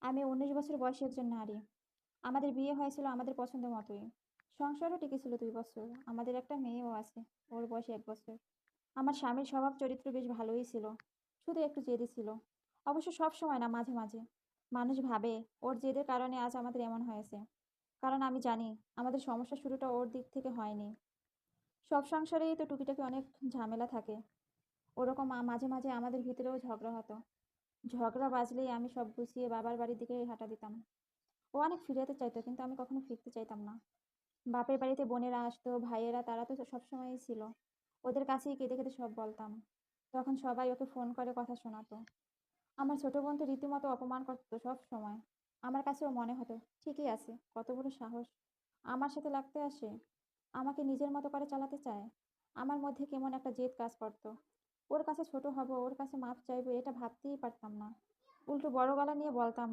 আমি ১৯ বছর বয়সী একজন নারী। আমাদের বিয়ে হয়েছিল আমাদের পছন্দ মতোই। সংসারও টিকেছিল ২ বছর। আমাদের একটা মেয়েও আছে। ওর বয়স ১ বছর। আমার স্বামীর স্বভাব চরিত্র বেশ ভালোই ছিল। শুধু একটু জেদি ছিল। অবশ্য সবসময় না, মাঝে, মাঝে। মানুষ ভাবে ওর জেদের কারণে আজ আমাদের এমন হয়েছে। কারণ আমি জানি আমাদের সমস্যার শুরুটা ওর দিক থেকে হয়নি। সব সংসারেই তো টুকিটাকি অনেক ঝামেলা থাকে। ওরকম মাঝে, মাঝে আমাদের ভিতরেও ঝগড়া হতো। ঝগড়া বাজলেই আমি সব গুছিয়ে বাবার বাড়ির দিকে হাঁটা দিতাম। ও অনেক ফিরাতে চাইতো কিন্তু আমি কখনো ফিরতে চাইতাম না। বাপের বাড়িতে বোনেরা আসতো, ভাইয়েরা তারা তো সবসময়ই ছিল। ওদের কাছেই কেঁদে, কেঁদে সব বলতাম। তখন সবাই ওকে ফোন করে কথা শোনাতো। আমার ছোট বোন তো রীতিমতো অপমান করতো সবসময়। আমার কাছেও মনে হতো, ঠিকই আছে, কত বড় সাহস। আমার সাথে লাগতে আসে। আমাকে নিজের মতো করে চালাতে চায়। আমার মধ্যে কেমন একটা জেদ কাজ করতো। ওর কাছে ছোট হব, ওর কাছে মাপ চাইবো এটা ভাবতেই পারতাম না। উল্টো বড় গলা নিয়ে বলতাম